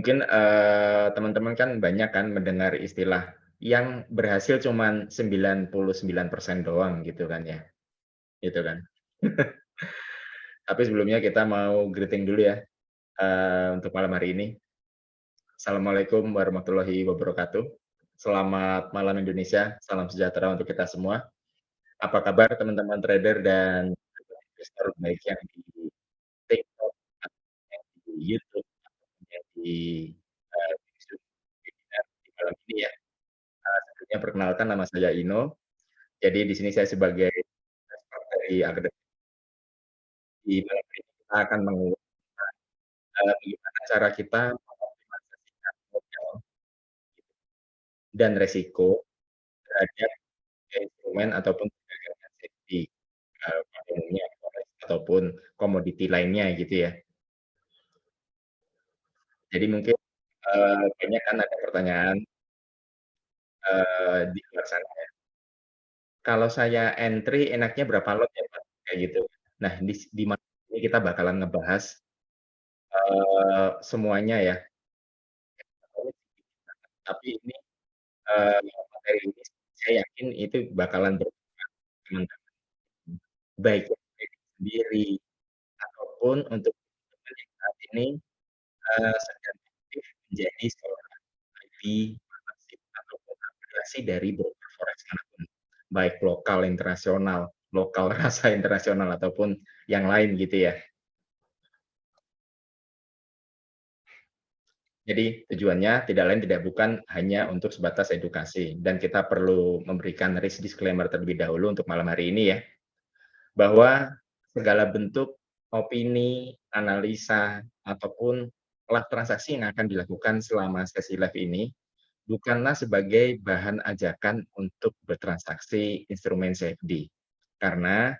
Mungkin, teman-teman kan banyak kan mendengar istilah yang berhasil cuman 99% doang gitu kan ya, gitu kan. Tapi sebelumnya kita mau greeting dulu ya, untuk malam hari ini. Assalamualaikum warahmatullahi wabarakatuh. Selamat malam Indonesia, salam sejahtera untuk kita semua. Apa kabar teman-teman trader dan investor baik yang di TikTok, ataupun yang di YouTube, ataupun yang di, Zoom webinar di malam ini ya. Sebelumnya perkenalkan nama saya Ino. Jadi di sini saya sebagai investor dari akademi di malam ini kita akan mengulas, bagaimana cara kita mengoptimalisasikan modal dan resiko terhadap instrumen ataupun perdagangan safety, pada umumnya forex ataupun komoditi lainnya gitu ya. Jadi mungkin, banyak kan ada pertanyaan, di luar sana ya, "Kalau saya entry enaknya berapa lot ya, Pak?" Kayak gitu. Nah, di malam ini kita bakalan ngebahas, semuanya ya, tapi ini, materi ini saya yakin itu bakalan bermanfaat teman-teman, baik yang trading sendiri ataupun untuk teman-teman yang saat ini, sedang aktif menjadi seorang IB, partnership ataupun afiliasi dari broker forex manapun, baik lokal, internasional, lokal rasa internasional ataupun yang lain gitu ya. Jadi tujuannya tidak lain tidak bukan hanya untuk sebatas edukasi dan kita perlu memberikan risk disclaimer terlebih dahulu untuk malam hari ini ya, bahwa segala bentuk opini, analisa, ataupun live transaksi yang akan dilakukan selama sesi live ini bukanlah sebagai bahan ajakan untuk bertransaksi instrumen CFD. Karena,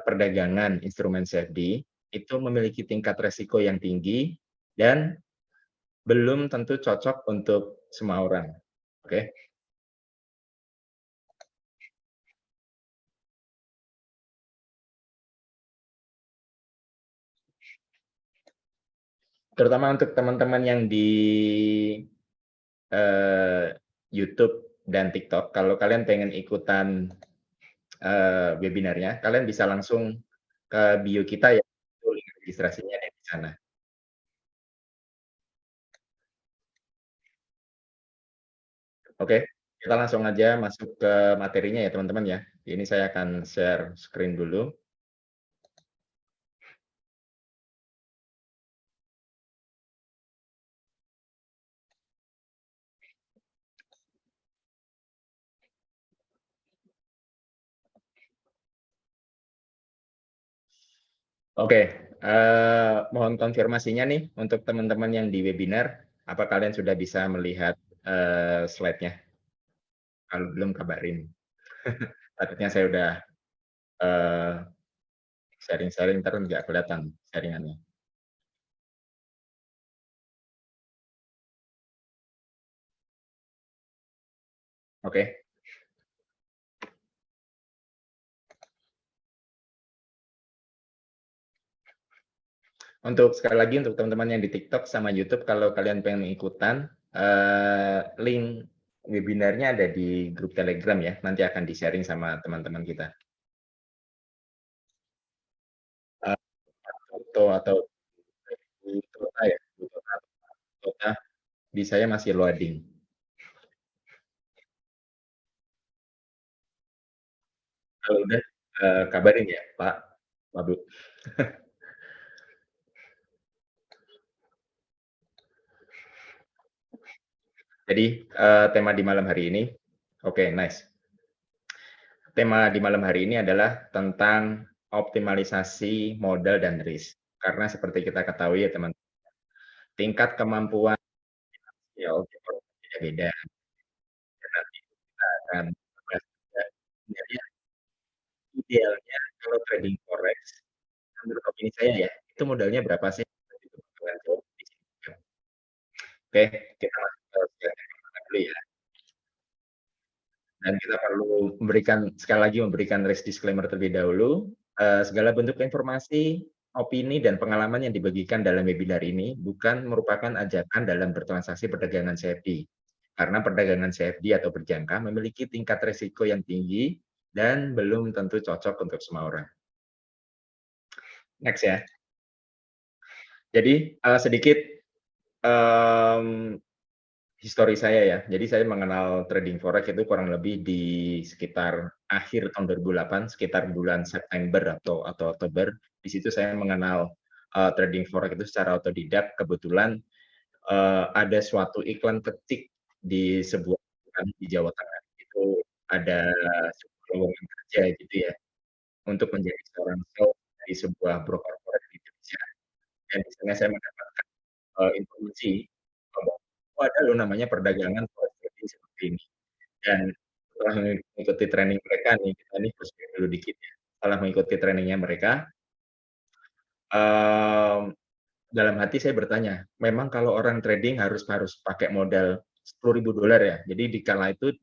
perdagangan instrumen CFD itu memiliki tingkat resiko yang tinggi dan belum tentu cocok untuk semua orang, oke? Terutama untuk teman-teman yang di, eee, YouTube dan TikTok, kalau kalian pengen ikutan, webinarnya, kalian bisa langsung ke bio kita ya, itu link registrasinya ada di sana. Oke, kita langsung aja masuk ke materinya ya teman-teman ya. Ini saya akan share screen dulu. Oke, mohon konfirmasinya nih untuk teman-teman yang di webinar, apa kalian sudah bisa melihat, slide-nya? Kalau belum kabarin. Takutnya saya udah, eee, sharing-sharing entar nggak kelihatan sharing-annya. Oke, untuk sekali lagi untuk teman-teman yang di TikTok sama YouTube kalau kalian pengen ikutan, link webinarnya ada di grup Telegram ya, nanti akan di-sharing sama teman-teman kita. Eee, foto atau di Tota ya, di Tota di saya masih loading. Kalau udah, kabarin ya Pak, Pak, Bu. Jadi, tema di malam hari ini oke, nice. Tema di malam hari ini adalah tentang optimalisasi modal dan risk. Karena seperti kita ketahui ya teman, tingkat kemampuan finansial tiap orang beda-beda. Dan nanti kita akan bahas juga sebenarnya idealnya kalau trading forex, menurut opini saya ya, itu modalnya berapa sih? Itu bakalan jauh di sini. Oke, kita masuk ke slide yang pertama dulu ya. Dan kita perlu memberikan sekali lagi memberikan risk disclaimer terlebih dahulu, segala bentuk informasi opini dan pengalaman yang dibagikan dalam webinar ini bukan merupakan ajakan dalam bertransaksi perdagangan CFD. Karena perdagangan CFD atau berjangka memiliki tingkat risiko yang tinggi dan belum tentu cocok untuk semua orang. Next ya. Jadi, sedikit, mmm, histori saya ya. Jadi saya mengenal trading forex itu kurang lebih di sekitar akhir tahun 2008, sekitar bulan September atau Oktober. Di situ saya mengenal, trading forex itu secara otodidak. Kebetulan, ada suatu iklan ketik di sebuah perusahaan di Jawa Tengah. Itu ada sebuah lowongan kerja gitu ya, untuk menjadi seorang sales di sebuah broker forex di Indonesia. Dan di sana saya mendapatkan informasi bahwa, oh ada loh namanya perdagangan forex trading seperti ini. Dan setelah mengikuti training mereka nih, kita nih flashback dulu dikit ya. Setelah mengikuti trainingnya mereka, mmm, dalam hati saya bertanya, memang kalau orang trading harus harus pakai modal $10.000 ya? Jadi di kala itu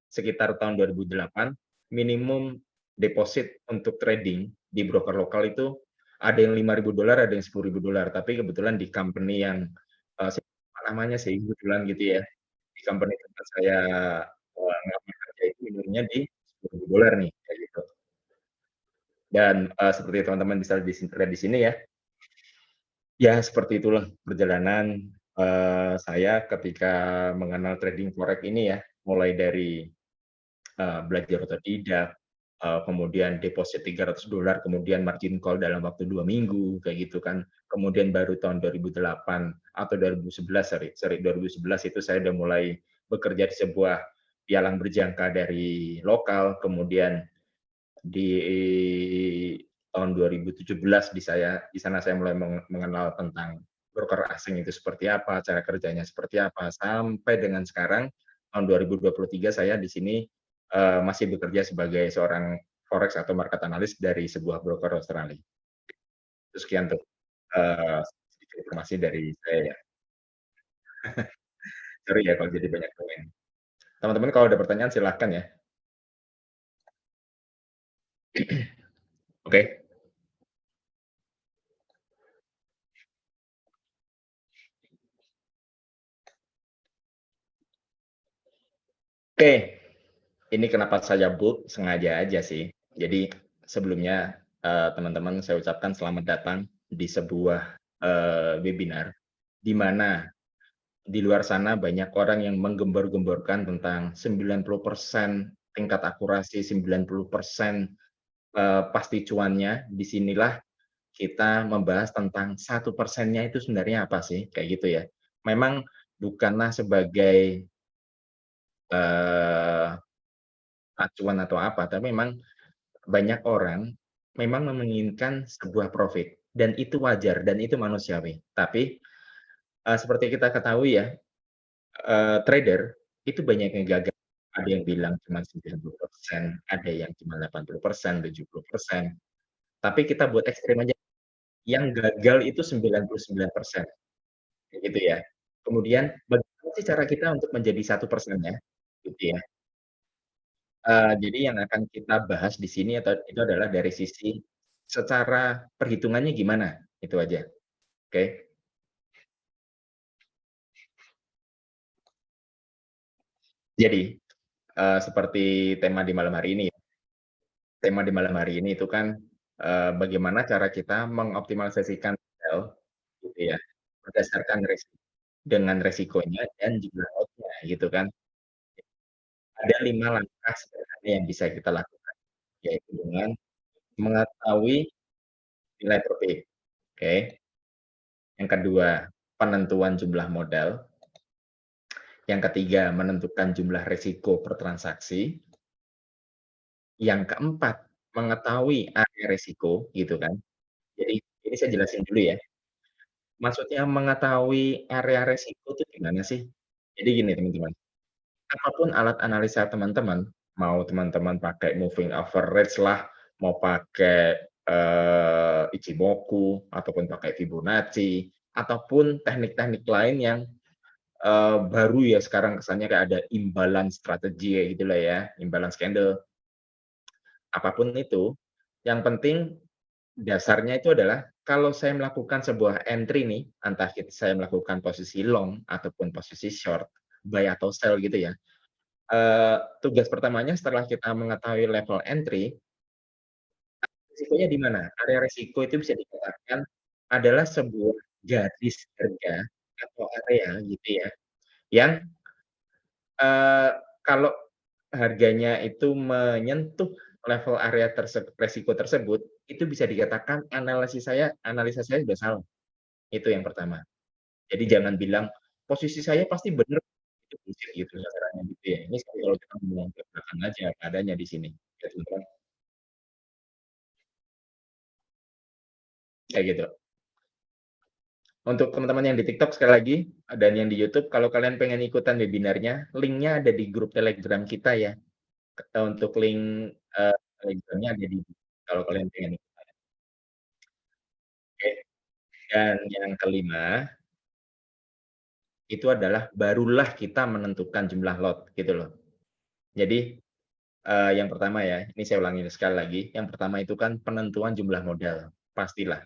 sekitar tahun 2008, minimum deposit untuk trading di broker lokal itu ada yang $5.000, ada yang $10.000. Tapi kebetulan di company yang, saya lupa namanya sih, kebetulan gitu ya, di company tempat saya, ngelamar kerja itu minimumnya di $10.000 nih, kayak gitu. Dan, seperti teman-teman bisa lihat di sini ya, ya seperti itulah perjalanan, saya ketika mengenal trading forex ini ya, mulai dari, belajar otodidak, kemudian deposit $300, kemudian margin call dalam waktu 2 minggu, kayak gitu kan. Kemudian baru tahun 2008 atau 2011, sorry sorry 2011 itu saya udah mulai bekerja di sebuah pialang berjangka dari lokal, kemudian di tahun 2017 di sana saya mulai mengenal tentang broker asing itu seperti apa, cara kerjanya seperti apa, sampai dengan sekarang tahun 2023 saya di sini, masih bekerja sebagai seorang forex atau market analyst dari sebuah broker Australia. Itu sekian tuh, sedikit informasi dari saya ya. Sorry ya kalau jadi banyak komen. Teman-teman kalau ada pertanyaan silahkan ya. Oke. Oke, ini kenapa saya bold, sengaja aja sih. Jadi sebelumnya, teman-teman saya ucapkan selamat datang di sebuah, webinar, di mana di luar sana banyak orang yang menggembor-gemborkan tentang 90% tingkat akurasi, 90%, pasti cuannya. Di sinilah kita membahas tentang 1%-nya itu sebenarnya apa sih, kayak gitu ya. Memang bukanlah sebagai, eee, acuan atau apa, tapi memang banyak orang memang menginginkan sebuah profit dan itu wajar dan itu manusiawi. Tapi, seperti kita ketahui ya, trader itu banyak yang gagal. Ada yang bilang cuma 90%, ada yang cuma 80%, 70%. Tapi kita buat ekstrim aja, yang gagal itu 99%, kayak gitu ya. Kemudian bagaimana sih cara kita untuk menjadi 1%-nya, gitu ya. Jadi yang akan kita bahas di sini atau itu adalah dari sisi secara perhitungannya gimana, itu aja, oke. Jadi, seperti tema di malam hari ini ya, tema di malam hari ini itu kan, bagaimana cara kita mengoptimalisasikan sel gitu ya, berdasarkan dengan resikonya dan juga load-nya gitu kan. Ada 5 langkah sederhana yang bisa kita lakukan, yaitu dengan mengetahui nilai profit, oke. Yang kedua, penentuan jumlah modal. Yang ketiga, menentukan jumlah risiko per transaksi. Yang keempat, mengetahui area risiko, gitu kan. Jadi, ini saya jelasin dulu ya. Maksudnya mengetahui area risiko itu gimana sih? Jadi gini teman-teman, apapun alat analisa teman-teman, mau teman-teman pakai moving average lah, mau pakai, Ichimoku, ataupun pakai Fibonacci, ataupun teknik-teknik lain yang, baru ya sekarang kesannya kayak ada imbalance strategi kayak gitulah ya, imbalance candle. Apapun itu, yang penting dasarnya itu adalah kalau saya melakukan sebuah entry nih, entah saya melakukan posisi long ataupun posisi short, buy atau sell gitu ya, tugas pertamanya setelah kita mengetahui level entry, risikonya di mana? Area risiko itu bisa dikatakan adalah sebuah garis harga atau area gitu ya, yang, eee, kalau harganya itu menyentuh level area resiko tersebut, itu bisa dikatakan analisa saya sudah salah, itu yang pertama. Jadi jangan bilang, "Posisi saya pasti bener," itu bullshit gitu kasarannya gitu ya. Ini kalau kita ngomong belak-belakan aja apa adanya di sini, gitu kan, kayak gitu. Untuk teman-teman yang di TikTok sekali lagi, dan yang di YouTube, kalau kalian pengen ikutan webinarnya, link-nya ada di grup Telegram kita ya. Untuk link, Telegramnya ada di kalau kalian pengen ikutan. Oke, dan yang kelima, itu adalah barulah kita menentukan jumlah lot, gitu loh. Jadi, yang pertama ya, ini saya ulangi sekali lagi, yang pertama itu kan penentuan jumlah modal, pastilah.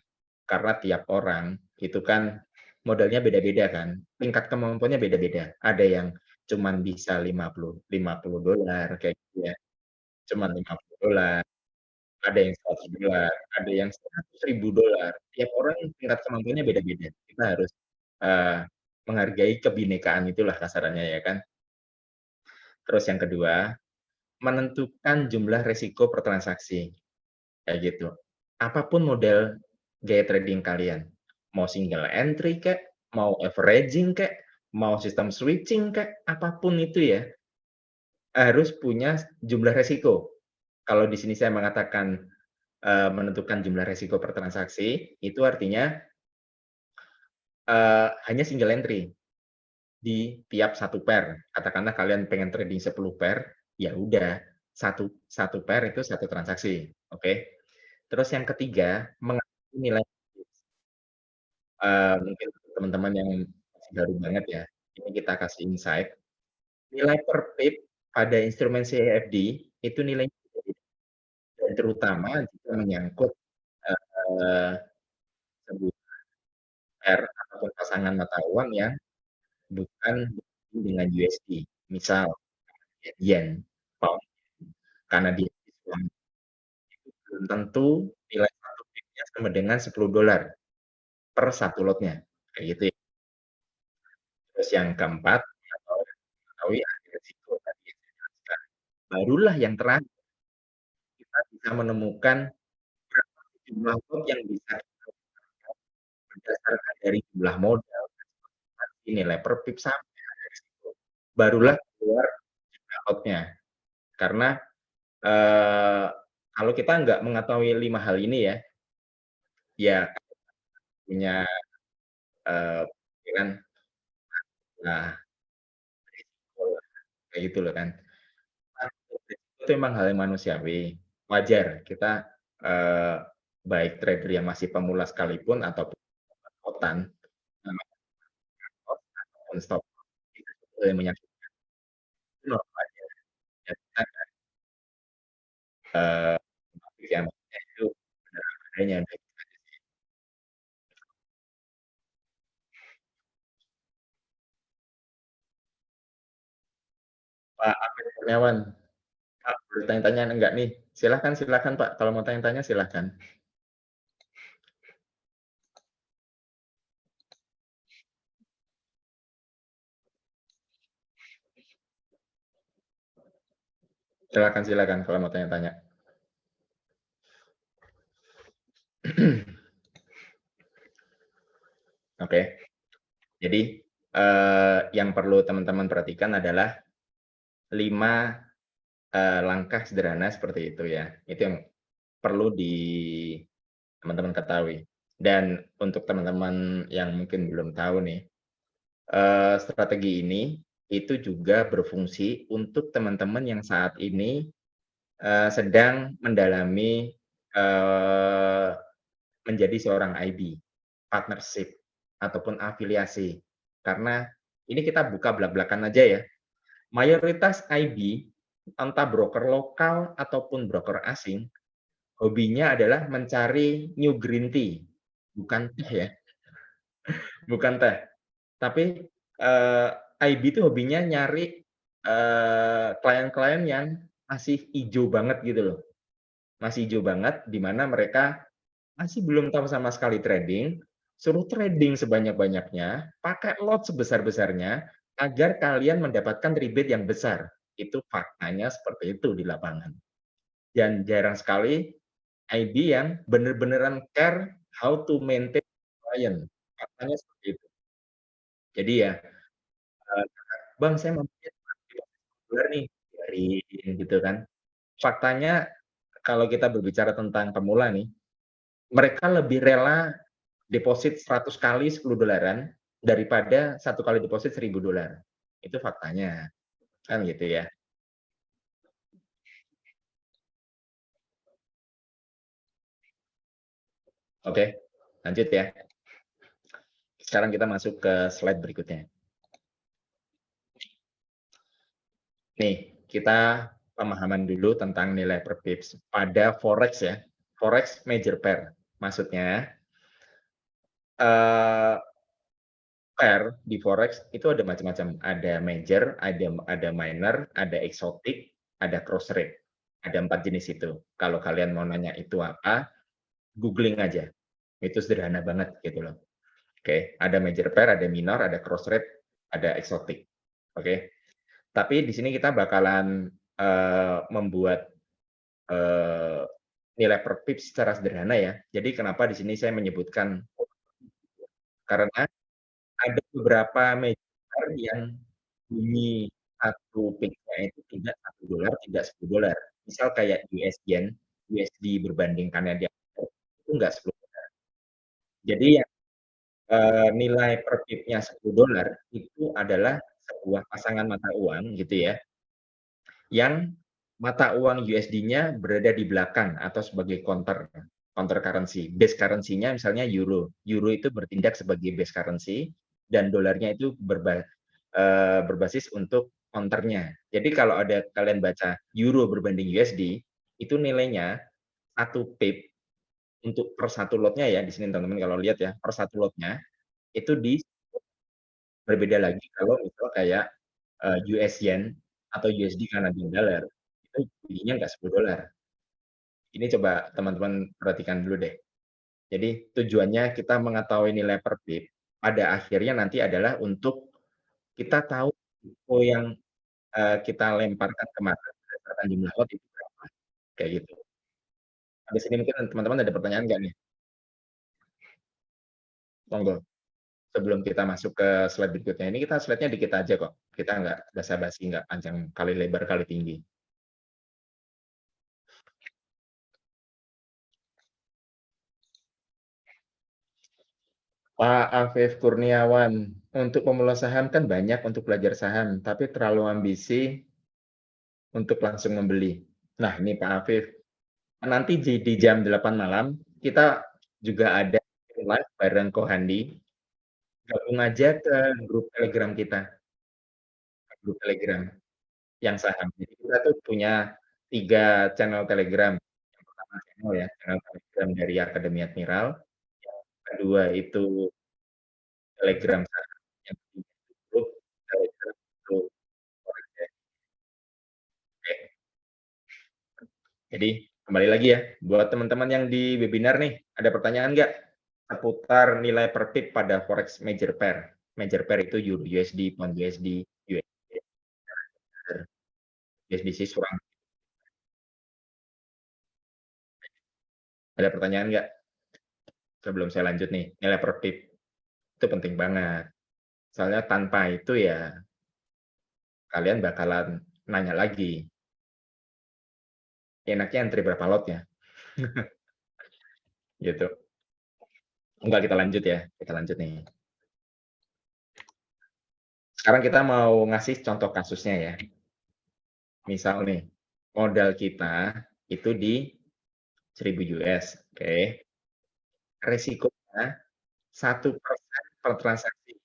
Karena tiap orang itu kan modalnya beda-beda kan, tingkat kemampuannya beda-beda. Ada yang cuman bisa $50 kayak gitu ya, cuman $50, ada yang $100, ada yang $100.000. Tiap orang tingkat kemampuannya beda-beda. Kita harus, eee, menghargai kebinekaan itulah kasarannya ya kan. Terus yang kedua, menentukan jumlah resiko per transaksi, kayak gitu. Apapun model gaya trading kalian, mau single entry kek, mau averaging kek, mau sistem switching kek, apapun itu ya, harus punya jumlah resiko. Kalau di sini saya mengatakan, menentukan jumlah resiko per transaksi, itu artinya, hanya single entry di tiap satu pair. Katakanlah kalian pengen trading 10 pair, ya udah satu satu pair itu satu transaksi, oke. Terus yang ketiga, mengatur nilai, mungkin untuk teman-teman yang masih baru banget ya, ini kita kasih insight, nilai per pip pada instrumen CFD itu nilainya beda-beda, dan terutama jika menyangkut, eee, sebuah pair ataupun pasangan mata uang yang bukan dengan USD. Misal yen, pound, karena dia belum tentu nilai satu pipnya sama dengan $10 per satu lotnya, kayak gitu ya. Terus yang keempat, kalau mengetahui ada resiko tadi yang saya jelaskan. Barulah yang terakhir, kita bisa menemukan berapa jumlah lot yang bisa kita gunakan berdasarkan dari jumlah modal, nilai per pip sampai ada resiko. Barulah keluar jumlah lotnya. Karena, eee, kalau kita nggak mengetahui 5 hal ini ya, ya punya, pikiran, nah risiko lah, kayak gitu loh kan. Itu emang hal yang manusiawi, wajar kita, eee, baik trader yang masih pemula sekalipun ataupun kotan, namanya loss ataupun stop loss itu sebetulnya yang menyakitkan, itu normal aja, ya kita kan, eee, yang maksudnya itu benar adanya gitu aja sih. Pak Ahmad Kurniawan, Pak, boleh tanya-tanya enggak nih? Silahkan silahkan Pak, kalau mau tanya-tanya silahkan. Silakan silakan kalau mau tanya-tanya. Oke, jadi, yang perlu teman-teman perhatikan adalah 5 langkah sederhana seperti itu ya. Itu yang perlu teman-teman ketahui. Dan untuk teman-teman yang mungkin belum tahu nih, strategi ini itu juga berfungsi untuk teman-teman yang saat ini, sedang mendalami, eee, menjadi seorang IB, partnership, ataupun afiliasi. Karena ini kita buka blak-blakan aja ya, mayoritas IB, entah broker lokal ataupun broker asing, hobinya adalah mencari new green tea. bukan teh ya, bukan teh. Tapi, IB itu hobinya nyari, klien-klien yang masih ijo banget gitu loh, masih ijo banget, di mana mereka masih belum tahu sama sekali trading, suruh trading sebanyak-banyaknya, pakai lot sebesar-besarnya, agar kalian mendapatkan rebate yang besar. Itu faktanya seperti itu di lapangan. Dan jarang sekali IB yang bener-beneran care how to maintain client, faktanya seperti itu. Jadi ya, eee, "Bang, saya mau punya $500 nih," biarin gitu kan. Faktanya kalau kita berbicara tentang pemula nih, mereka lebih rela deposit 100 kali $10 daripada 1 kali deposit $1000. Itu faktanya, kan gitu ya. Oke, lanjut ya. Sekarang kita masuk ke slide berikutnya. Nih, kita pemahaman dulu tentang nilai per pips pada forex ya, forex major pair. Maksudnya, eee, pair di forex itu ada macam-macam, ada major, ada minor, ada exotic, ada cross rate. Ada 4 jenis itu. Kalau kalian mau nanya itu apa, googling aja. Itu sederhana banget gitu loh. Oke, ada major pair, ada minor, ada cross rate, ada exotic. Oke. Tapi di sini kita bakalan, membuat, eee, nilai per pips secara sederhana ya. Jadi kenapa di sini saya menyebutkan karena ada beberapa major pair yang bunyi satu pips-nya itu tidak $1, tidak $10. Misal kayak US Yen, USD berbandingkannya di itu enggak $10. Jadi yang, nilai per pip-nya $10 itu adalah sebuah pasangan mata uang gitu ya, yang mata uang USD-nya berada di belakang atau sebagai counter currency. Base currency-nya misalnya euro. Euro itu bertindak sebagai base currency dan dolarnya itu berbasis untuk counter-nya. Jadi kalau ada kalian baca euro berbanding USD, itu nilainya 1 pip untuk per 1 lotnya ya, di sini teman-teman kalau lihat ya, per 1 lotnya itu berbeda lagi kalau misal kayak, US Yen atau USD Canadian Dollar, itu bunyinya nggak $10. Ini coba teman-teman perhatikan dulu deh. Jadi tujuannya kita mengetahui nilai per pip, pada akhirnya nanti adalah untuk kita tahu risiko yang, kita lemparkan ke market berdasarkan jumlah lot itu berapa, kayak gitu. Habis ini mungkin teman-teman ada pertanyaan nggak nih? Monggo, sebelum kita masuk ke slide berikutnya. Ini kita slide-nya dikit aja kok, kita nggak basa-basi, nggak panjang kali lebar kali tinggi. Pak Afif Kurniawan, untuk pemula saham kan banyak untuk belajar saham, tapi terlalu ambisi untuk langsung membeli. Nah, ini Pak Afif, nanti di jam 8 malam kita juga ada live bareng Kohandi, gabung aja ke grup Telegram kita, grup Telegram yang saham. Jadi kita tuh punya 3 channel Telegram. Yang pertama channel Telegram dari Akademi Admiral, yang kedua itu Telegram saham, yang ketiga itu grup Telegram untuk forex ya. Oke, jadi kembali lagi ya, buat teman-teman yang di webinar nih, ada pertanyaan nggak seputar nilai per pip pada forex major pair? Major pair itu Euro USD, Pound USD, USD, USDC franc. Ada pertanyaan nggak? Sebelum saya lanjut nih, nilai per pip itu penting banget. Soalnya tanpa itu ya kalian bakalan nanya lagi, enaknya antri berapa lot ya? Gitu. Enggak, kita lanjut ya, kita lanjut nih. Sekarang kita mau ngasih contoh kasusnya ya. Misal nih, modal kita itu di 1000 US, oke. Resikonya 1% per transaksi.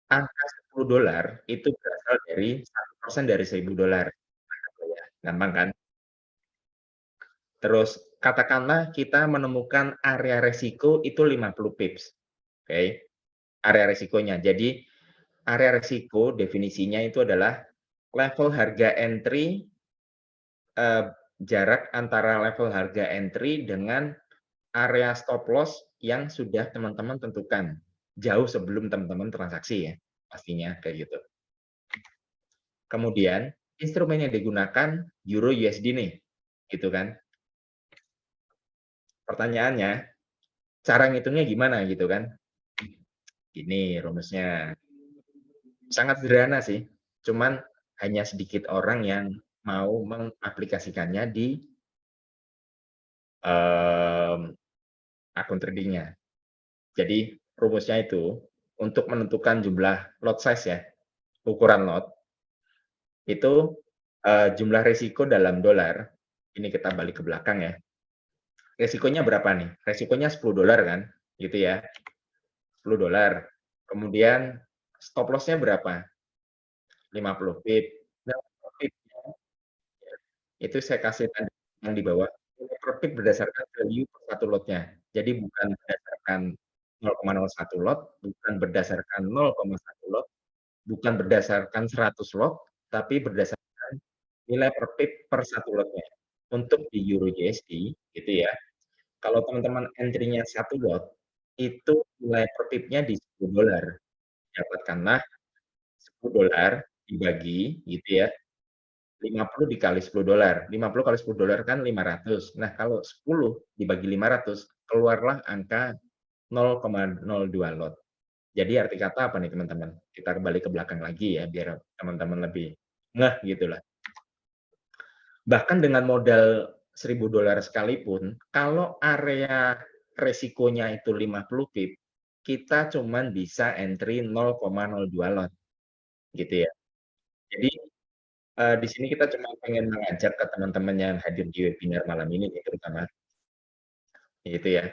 Angka $10 itu berasal dari 1% dari $1000. Ya, gampang kan? Terus katakanlah kita menemukan area resiko itu 50 pips, oke, area resikonya. Jadi area resiko definisinya itu adalah level harga entry, eee, jarak antara level harga entry dengan area stop loss yang sudah teman-teman tentukan, jauh sebelum teman-teman transaksi ya, pastinya kayak gitu. Kemudian instrumen yang digunakan Euro USD nih, gitu kan. Pertanyaannya, cara ngitungnya gimana gitu kan? Ini rumusnya, sangat sederhana sih, cuman hanya sedikit orang yang mau mengaplikasikannya di, mmm, akun trading-nya. Jadi rumusnya itu untuk menentukan jumlah lot size ya, ukuran lot, itu, jumlah risiko dalam dolar, ini kita balik ke belakang ya, resikonya berapa nih? Resikonya $10 kan, gitu ya, $10. Kemudian stop loss-nya berapa? 50 pip. Nah, per pip-nya itu saya kasih tanda yang di bawah, nilai per pip berdasarkan value per satu lotnya. Jadi bukan berdasarkan 0,01 lot, bukan berdasarkan 0,1 lot, bukan berdasarkan 100 lot, tapi berdasarkan nilai per pip per satu lotnya. Untuk di Euro USD gitu ya, kalau teman-teman entry-nya 1 lot, itu nilai per pip-nya di $10. Dapatkanlah $10 dibagi gitu ya, 50 dikali $10, 50 kali $10 kan 500. Nah, kalau 10 dibagi 500, keluarlah angka 0,02 lot. Jadi arti kata apa nih teman-teman? Kita kembali ke belakang lagi ya, biar teman-teman lebih ngeh gitu lah. Bahkan dengan modal $1.000 sekalipun, kalau area resikonya itu 50 pip, kita cuman bisa entry 0,02 lot, gitu ya. Jadi, di sini kita cuma pengen mengajak ke teman-teman yang hadir di webinar malam ini nih terutama, gitu ya,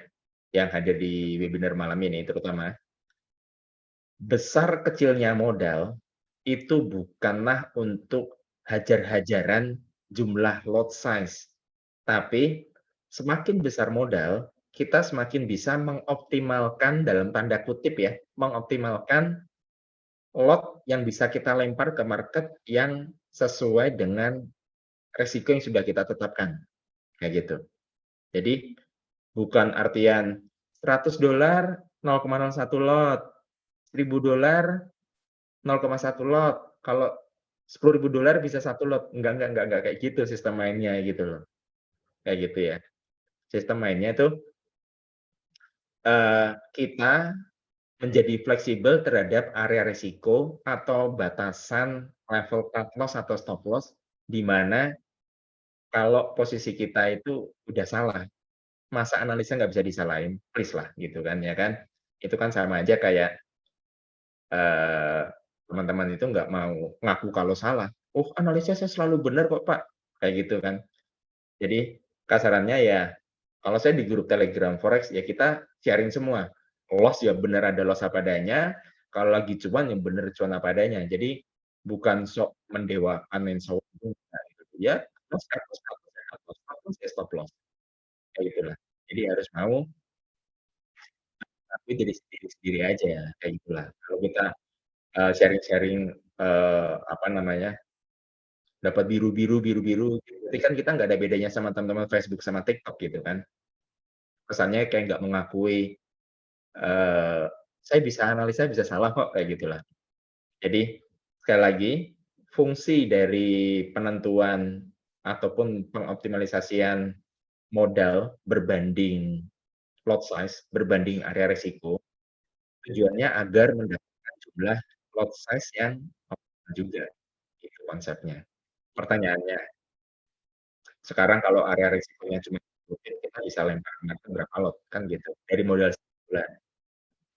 yang hadir di webinar malam ini terutama, besar kecilnya modal itu bukanlah untuk hajar-hajaran jumlah lot size, tapi semakin besar modal, kita semakin bisa mengoptimalkan dalam tanda kutip ya, mengoptimalkan lot yang bisa kita lempar ke market yang sesuai dengan resiko yang sudah kita tetapkan, kayak gitu. Jadi bukan artian $100 0,01 lot, $1.000 0,1 lot, kalau $10.000 bisa 1 lot, enggak kayak gitu sistem mainnya gitu loh, kayak gitu ya. Sistem mainnya itu, kita menjadi fleksibel terhadap area risiko atau batasan level cut loss atau stop loss, di mana kalau posisi kita itu udah salah, masa analisa nggak bisa disalahin, please lah gitu kan ya kan. Itu kan sama aja kayak, eee, teman-teman itu nggak mau ngaku kalau salah, "Oh analisa saya selalu benar kok Pak," kayak gitu kan. Jadi kasarannya ya, kalau saya di grup Telegram Forex ya kita sharing semua, loss ya bener ada loss apa adanya, kalau lagi cuan ya bener cuan apa adanya. Jadi bukan sok mendewakan main sombong enggak gitu. Ya loss cut loss cut loss ya cut loss, stop loss ya stop loss, kayak gitulah. Jadi harus mau akui diri sendiri aja ya, kayak gitulah. Kalau kita, sharing-sharing, apa namanya, dapat biru-biru, berarti kan kita nggak ada bedanya sama teman-teman Facebook sama TikTok gitu kan. Kesannya kayak nggak mengakui, eee, saya bisa analisa bisa salah kok, kayak gitulah. Jadi sekali lagi, fungsi dari penentuan ataupun pengoptimalisasian modal berbanding lot size, berbanding area risiko, tujuannya agar mendapatkan jumlah lot size yang optimal juga, gitu konsepnya. Pertanyaannya, sekarang kalau area risikonya cuma 10 pip, kita bisa lempar ke market berapa lot? Kan gitu, dari modal 1 bulan,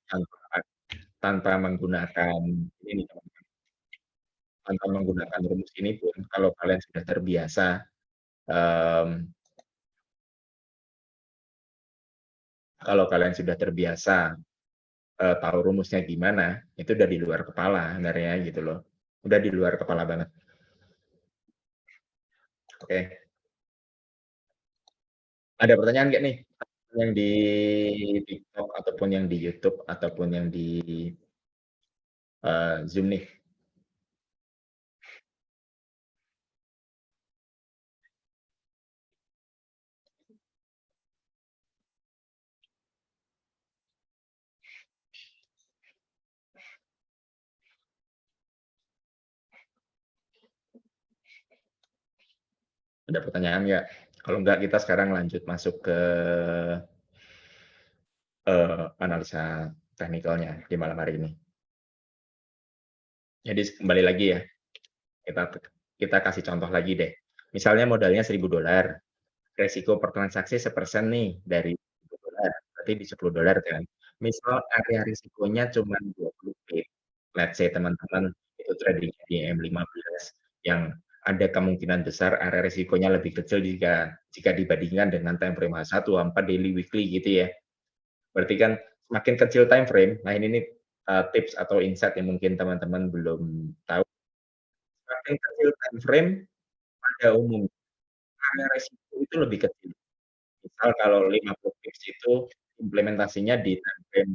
tanpa tanpa menggunakan ini teman-teman, tanpa menggunakan rumus ini pun kalau kalian sudah terbiasa, mmm, kalau kalian sudah terbiasa, tahu rumusnya gimana, itu udah di luar kepala sebenarnya gitu loh, udah di luar kepala banget. Oke. Ada pertanyaan nggak nih? Yang di TikTok ataupun yang di YouTube ataupun yang di, Zoom nih? Ada pertanyaan nggak? Kalau nggak kita sekarang lanjut masuk ke, analisa teknikalnya di malam hari ini. Jadi kembali lagi ya, kita kita kasih contoh lagi deh. Misalnya modalnya $1.000, resiko per transaksi sepersen nih dari $1.000, berarti di $10 kan. Misal area risikonya cuma 20 pip, let's say teman-teman itu trading di M15 yang ada kemungkinan besar area risikonya lebih kecil jika jika dibandingkan dengan time frame H1, H4, daily, weekly gitu ya. Berarti kan semakin kecil time frame, nah ini nih, tips atau insight yang mungkin teman-teman belum tahu, semakin kecil time frame pada umumnya area resiko itu lebih kecil. Misal kalau 50 pips itu implementasinya di time frame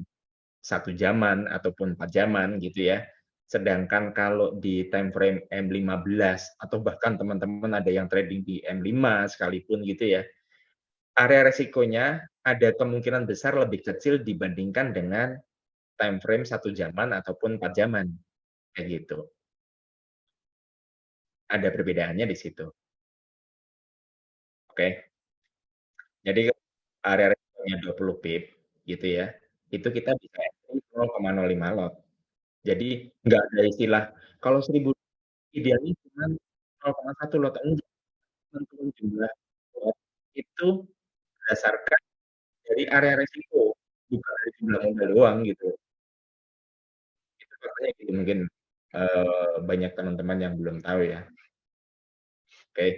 1 jaman ataupun 4 jaman gitu ya. Sedangkan kalau di time frame M15 atau bahkan teman-teman ada yang trading di M5 sekalipun gitu ya, area resikonya ada kemungkinan besar lebih kecil dibandingkan dengan time frame 1 jaman ataupun 4 jaman, kayak gitu. Ada perbedaannya di situ, oke. Jadi area resikonya 20 pip gitu ya, itu kita bisa entry 0,05 lot. Jadi nggak ada istilah, kalau 1.000 idealnya cuman 0,1 lot, enggak, tentuin jumlah lot itu berdasarkan dari area resiko, bukan dari jumlah modal doang gitu. Itu makanya gitu mungkin, banyak teman-teman yang belum tahu ya, oke.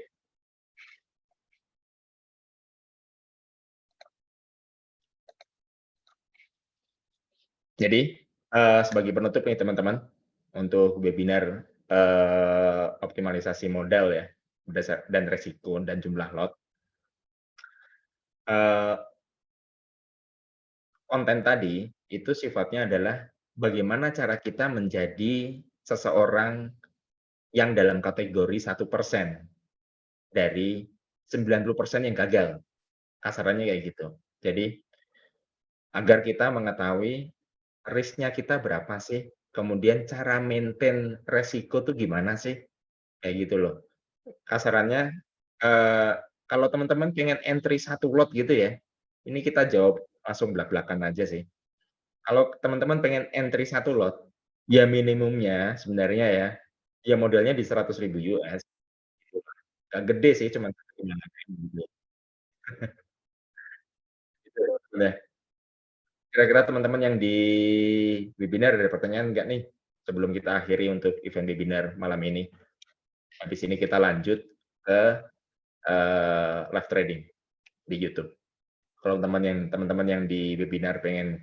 Jadi, sebagai penutup nih teman-teman, untuk webinar, optimalisasi modal ya, dan resiko dan jumlah lot, eee, konten tadi itu sifatnya adalah bagaimana cara kita menjadi seseorang yang dalam kategori 1% dari 90% yang gagal, kasarannya kayak gitu. Jadi, agar kita mengetahui risk-nya kita berapa sih, kemudian cara maintain resiko tuh gimana sih, kayak gitu loh. Kasarannya, eee, kalau teman-teman pengen entry 1 lot gitu ya, ini kita jawab langsung blak-blakan aja sih. Kalau teman-teman pengen entry 1 lot, ya minimumnya sebenarnya ya, ya modalnya di $100.000 gitu kan. Nggak gede sih, cuman 1.500.000 gitu. Gitu, udah. Kira-kira teman-teman yang di webinar ada pertanyaan nggak nih? Sebelum kita akhiri untuk event webinar malam ini. Habis ini kita lanjut ke, live trading di YouTube. Kalau teman-teman yang di webinar pengen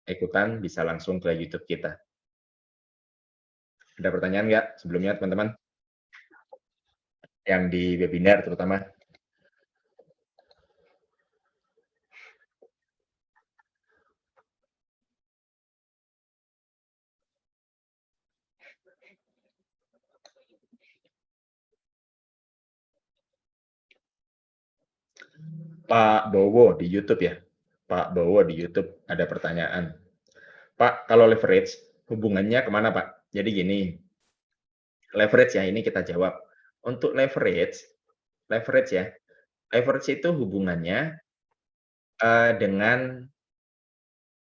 ikutan, bisa langsung ke YouTube kita. Ada pertanyaan nggak sebelumnya teman-teman? Yang di webinar terutama. Pak Bowo di YouTube ya. Pak Bowo di YouTube ada pertanyaan. Pak, kalau leverage hubungannya kemana Pak? Jadi gini, leverage ya ini kita jawab. Untuk leverage, leverage ya, leverage itu hubungannya, dengan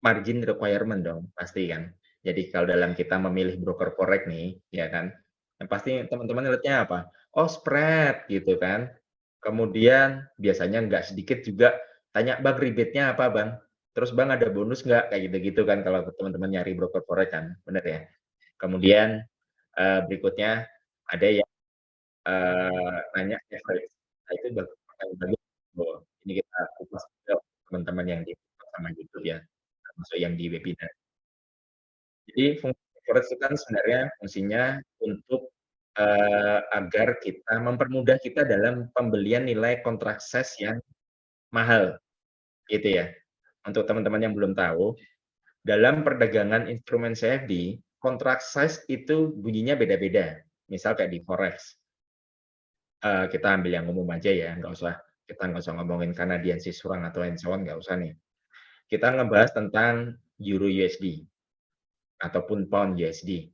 margin requirement dong, pasti kan. Jadi kalau dalam kita memilih broker forex nih, ya kan, yang pasti teman-teman lihatnya apa? Oh spread gitu kan. Kemudian biasanya nggak sedikit juga tanya, "Bang rebate-nya apa Bang? Terus Bang ada bonus nggak?" Kayak gitu-gitu kan kalau teman-teman nyari broker forex kan, bener ya? Kemudian, berikutnya ada yang, nanya average. Nah itu pertanyaan bagus, tuh. Ini kita kupas juga teman-teman yang di TikTok sama YouTube ya, termasuk yang di webinar. Jadi fungsi forex itu kan sebenarnya fungsinya untuk, agar kita mempermudah kita dalam pembelian nilai kontrak ses yang mahal, gitu ya. Untuk teman-teman yang belum tahu, dalam perdagangan instrumen CFD, contract size itu bunyinya beda-beda. Misal kayak di forex, kita ambil yang umum aja ya, kita nggak usah ngomongin Canadian Swiss franc atau and so on, nggak usah nih. Kita ngebahas tentang Euro USD ataupun Pound USD.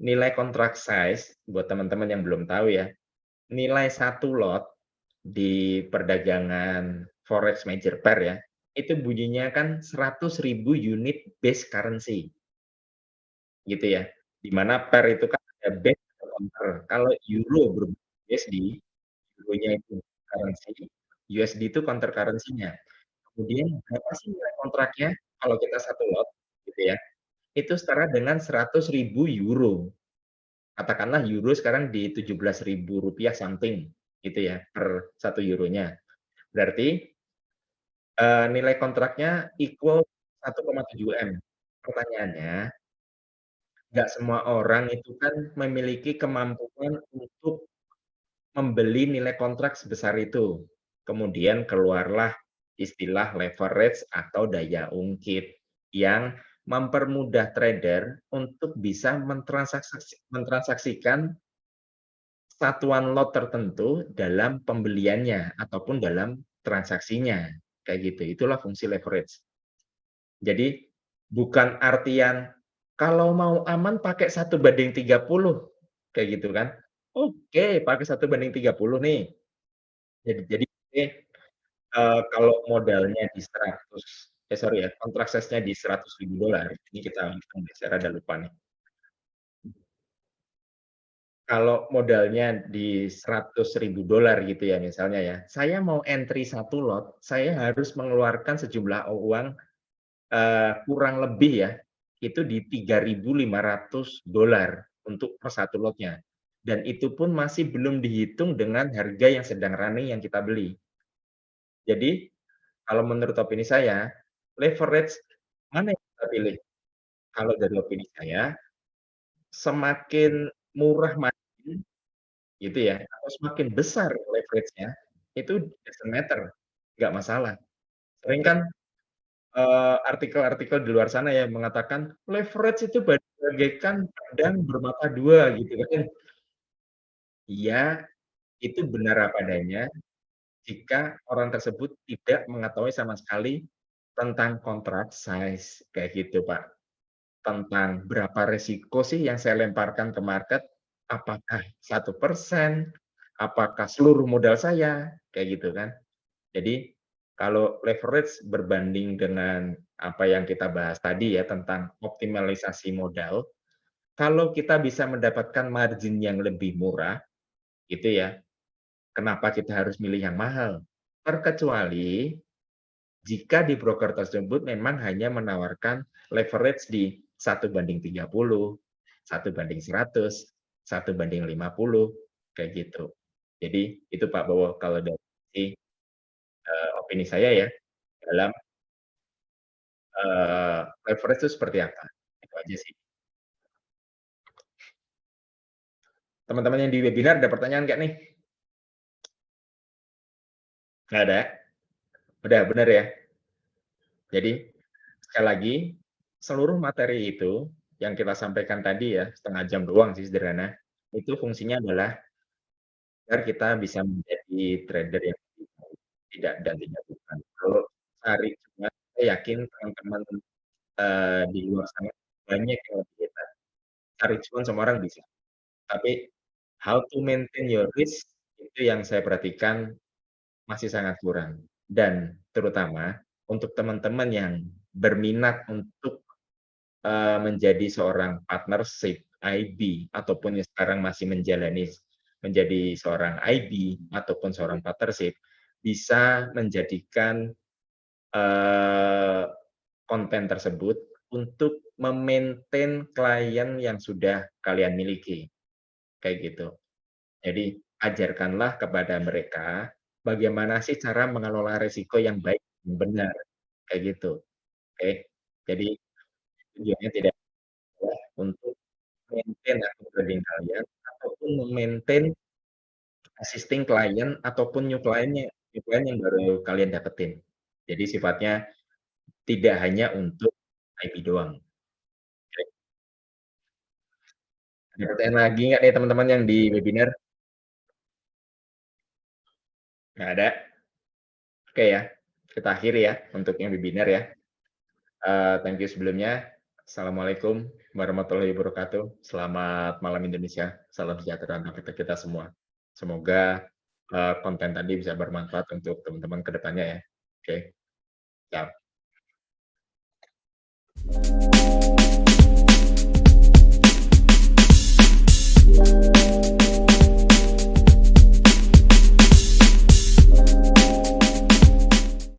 Nilai contract size buat teman-teman yang belum tahu ya, nilai satu lot di perdagangan forex major pair ya, itu bunyinya kan 100.000 unit base currency, gitu ya. Di mana pair itu kan ada base atau counter. Kalau euro berbentuk USD, euronya itu currency, USD itu counter currency-nya. Kemudian berapa sih nilai kontraknya kalau kita satu lot, gitu ya, itu setara dengan 100.000 euro. Katakanlah euro sekarang di Rp17.000 something, gitu ya, per satu euronya. Berarti nilai kontraknya equal 1,7 M. Pertanyaannya, nggak semua orang itu kan memiliki kemampuan untuk membeli nilai kontrak sebesar itu. Kemudian keluarlah istilah leverage atau daya ungkit yang mempermudah trader untuk bisa mentransaksikan satuan lot tertentu dalam pembeliannya ataupun dalam transaksinya, kayak gitu. Itulah fungsi leverage. Jadi bukan artian kalau mau aman pakai 1:30 kayak gitu kan. Oke, pakai 1:30 nih. Jadi kalau modalnya di 100 sorry ya, kontrak size-nya di $100.000, ini kita hitung deh, saya rada lupa nih. Kalau modalnya di $100.000 gitu ya misalnya ya, saya mau entry satu lot, saya harus mengeluarkan sejumlah uang kurang lebih ya, itu di $3.500 untuk per satu lotnya. Dan itu pun masih belum dihitung dengan harga yang sedang running yang kita beli. Jadi, kalau menurut opini saya, leverage mana yang kita pilih? Kalau dari opini saya, semakin murah margin gitu ya, atau semakin besar leverage-nya, itu doesn't matter, nggak masalah. Sering kan artikel-artikel di luar sana yang mengatakan, leverage itu bagaikan pedang bermata dua gitu kan. Iya, itu benar apa adanya jika orang tersebut tidak mengetahui sama sekali tentang contract size, kayak gitu, Pak. Tentang berapa resiko sih yang saya lemparkan ke market, apakah 1%, apakah seluruh modal saya, kayak gitu kan. Jadi, kalau leverage berbanding dengan apa yang kita bahas tadi ya, tentang optimalisasi modal, kalau kita bisa mendapatkan margin yang lebih murah, gitu ya, kenapa kita harus milih yang mahal? Terkecuali jika di broker tersebut memang hanya menawarkan leverage di 1:30, 1:100, 1:50, kayak gitu. Jadi itu Pak Bowo kalau dari sisi, opini saya ya, dalam leverage itu seperti apa? Itu aja sih. Teman-teman yang di webinar ada pertanyaan nggak nih? Nggak ada? Udah bener ya? Jadi sekali lagi, seluruh materi itu yang kita sampaikan tadi ya, setengah jam doang sih sederhana, itu fungsinya adalah agar kita bisa menjadi trader yang lebih baik, tidak bukan. Kalau cari cuan, saya yakin teman-teman, di luar sana banyak yang lebih hebat. Cari cuan semua orang bisa. Tapi how to maintain your risk itu yang saya perhatikan masih sangat kurang. Dan terutama untuk teman-teman yang berminat untuk, menjadi seorang partnership IB ataupun yang sekarang masih menjalani menjadi seorang IB ataupun seorang partnership, bisa menjadikan, eee, konten tersebut untuk me-maintain klien yang sudah kalian miliki, kayak gitu. Jadi, ajarkanlah kepada mereka bagaimana sih cara mengelola risiko yang baik dan benar, kayak gitu, oke. Jadi tujuannya tidak adalah untuk maintain akun trading kalian ataupun me-maintain existing klien ataupun new client-nya. poin yang baru kalian dapetin. Jadi sifatnya tidak hanya untuk IP doang. Oke, ada pertanyaan lagi nggak nih teman-teman yang di webinar? Nggak ada? Oke ya, kita akhiri ya untuk yang webinar ya. Thank you sebelumnya. Assalamualaikum warahmatullahi wabarakatuh. Selamat malam Indonesia. Salam sejahtera untuk kita semua. Semoga, konten tadi bisa bermanfaat untuk teman-teman ke depannya ya. Oke, siap.